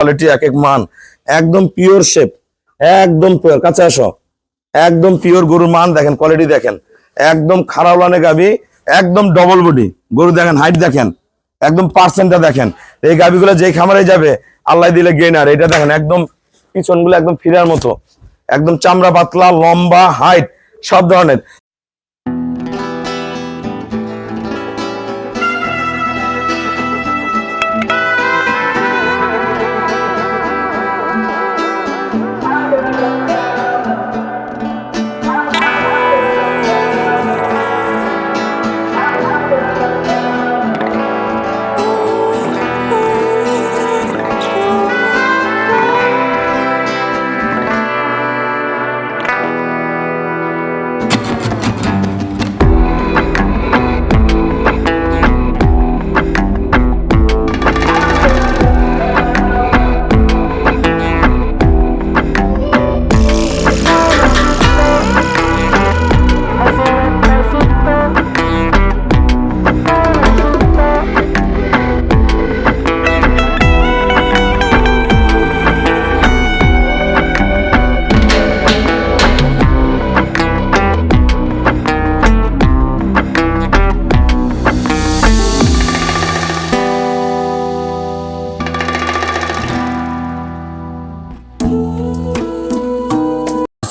Quality এক এক মান, একদম পিওর শেপ, একদম পিওর। কাছে আসো, একদম পিওর গরুর মান দেখেন, কোয়ালিটি দেখেন, একদম খারাপ লানে গাবি, একদম ডবল বডি গরু দেখেন, হাইট দেখেন, একদম পার্সেন্টটা দেখেন। এই গাবিগুলো যেই খামারে যাবে আল্লাহ দিলে গেইনার। এটা দেখেন একদম পিছনগুলো একদম ফিরার মতো, একদম চামড়া পাতলা, লম্বা, হাইট সব ধরনের।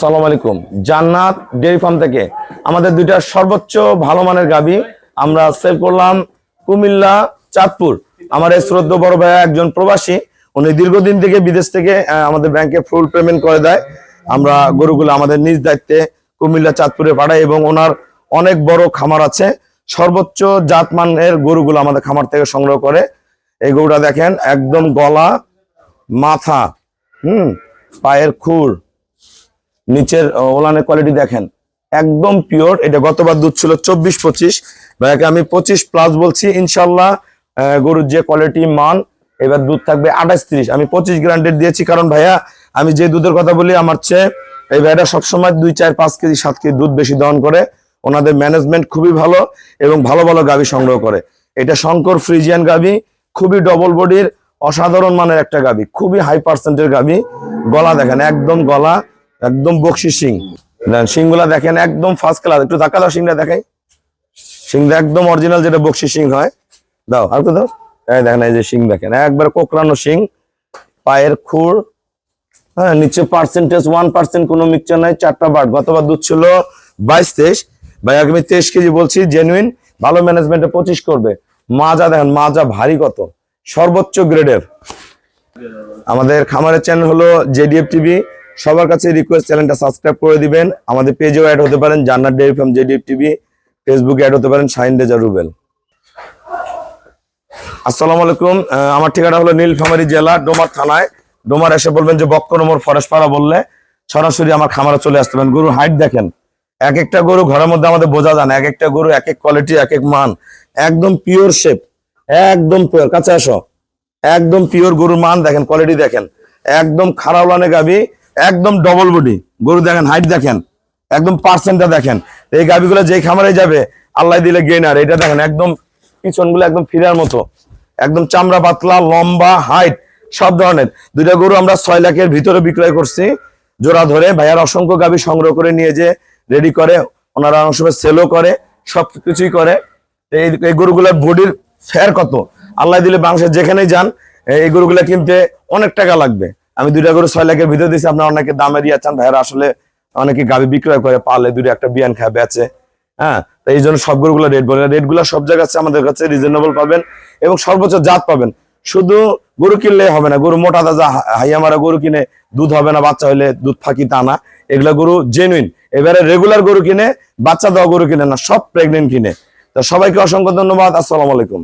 আসসালামু আলাইকুম। জান্নাত ডেয়ারি ফার্ম থেকে আমাদের দুইটা সর্বোচ্চ ভালো মানের গাবি আমরা সেল করলাম কুমিল্লা চাঁদপুর। আমার এই শ্রদ্ধ বড় ভাই একজন প্রবাসী, উনি দীর্ঘদিন থেকে বিদেশ থেকে আমাদের ব্যাংকে ফুল পেমেন্ট করে দেয়। আমরা গরুগুলো আমাদের নিজ দায়িত্বে কুমিল্লা চাঁদপুরে পাঠাই এবং ওনার অনেক বড় খামার আছে। সর্বোচ্চ জাতমানের গরুগুলো আমাদের খামার থেকে সংগ্রহ করে। এই গরুটা দেখেন একদম গলা, মাথা, পায়ের খুর, নিচের ওলানের কোয়ালিটি দেখেন একদম পিওর। এটা গতবার দুধ ছিল 24-25, ভাইয়াকে আমি 25+ বলছি। ইনশাল্লাহ গরুর যে কোয়ালিটি মান, এবার দুধ থাকবে 28-30। আমি 25 গ্যারান্টি দিয়েছি, কারণ ভাইয়া আমি যে দুধের কথা বলি আমার চেয়ে এই ভাইয়াটা সবসময় 2, 4, 5 কেজি 7 কেজি দুধ বেশি দহন করে। ওনাদের ম্যানেজমেন্ট খুবই ভালো এবং ভালো ভালো গাভী সংগ্রহ করে। এটা শঙ্কর ফ্রিজিয়ান গাভী, খুবই ডবল বডির অসাধারণ মানের একটা গাভী, খুবই হাই পার্সেন্টের গাভী। গলা দেখেন একদম গলা, একদম বক্সি শিং, শিংগুলা দেখেন একদম ফার্স্ট ক্লাস। একটু ধাক্কা দাও, শিংটা দেখাই, শিংটা একদম অরিজিনাল যেটা বক্সি শিং হয়। দাও আর তো দাও, এই দেখেন এই যে শিং দেখেন একবার কোকড়ানো শিং, পায়ের খুর, হ্যাঁ, নিচে পার্সেন্টেজ 1% কোনো মিক্সচার নাই। 4টা বাট, গতবার দুধ ছিল 22-23, ভাই আমি 23 কেজি বলছি। জেনুইন ভালো ম্যানেজমেন্টে 25 করবে। মাজা দেখেন, মাজা ভারী কত, সর্বোচ্চ গ্রেডের। আমাদের খামারের চ্যানেল হলো জেডিএফ টিভি। সবার কাছে রিকোয়েস্ট, চ্যানেলটা সাবস্ক্রাইব করে দিবেন। আমাদের পেজেও অ্যাড হতে পারেন, জান্নাত ডেয়ারি ফার্ম জেডিএফ টিভি। ফেসবুকে অ্যাড হতে পারেন শাহিন রেজা রুবেল। আসসালামু আলাইকুম। আমার ঠিকানা হলো নীলফামারী জেলা, ডোমার থানায়। ডোমার এসে বলবেন যে বক্করমোর ফরেস্ট পাড়া, বললে সরাসরি আমার খামারে চলে আসতে পারেন। গরুর হাইট দেখেন, এক একটা গরু ঘরের মধ্যে আমাদের বোঝা যায় না। এক একটা গরু এক এক কোয়ালিটি, এক এক মান, একদম পিওর শেপ, একদম পিওর। কাছে আসো, একদম পিওর গরুর মান দেখেন, কোয়ালিটি দেখেন, একদম খারাপ লানে গাবি, একদম ডবল বডি গরু দেখেন, হাইট দেখেন, একদম পার্সেন্টটা দেখেন। এই গাবিগুলো যেই খামারে যাবে আল্লাহ দিলে গেইনার। এটা দেখেন একদম পিছনগুলো একদম ফিরার মতো, একদম চামড়া পাতলা, লম্বা, হাইট সব ধরনের। দুইটা গরু আমরা 6 লাখের ভিতরে বিক্রয় করছি জোড়া ধরে। ভাইয়ার অসংখ্য গাবি সংগ্রহ করে নিয়ে যে রেডি করে, ওনারা অনেক সময় সেলও করে, সব কিছুই করে। এই গরুগুলোর বডির ফেয়ার কত, আল্লাহ দিলে বাংলাদেশে যেখানেই যান এই গরুগুলা কিনতে অনেক টাকা লাগবে। আমি দুইটা গরু 6 লাখের ভিতরে দিচ্ছি। আপনারা অনেকে দামে দিয়ে চান, ভাইয়ারা আসলে অনেকে গাবি বিক্রয় করে, পালে দুইটা একটা বিয়ান খায়, বেচে। হ্যাঁ, তো এই জন্য সব গরুগুলো রেট বলে, রেটগুলো সব জায়গায় আছে, আমাদের কাছে রিজনেবল পাবেন এবং সর্বোচ্চ জাত পাবেন। শুধু গরু কিনলে হবে না, গরু মোটা তাজা হাইয়া মারা গরু কিনে দুধ হবে না, বাচ্চা হইলে দুধ ফাঁকি তা না। এগুলা গরু জেনুইন। এবারে রেগুলার গরু কিনে, বাচ্চা দেওয়া গরু কিনে না, সব প্রেগনেন্ট কিনে। তো সবাইকে অসংখ্য ধন্যবাদ। আসসালামু আলাইকুম।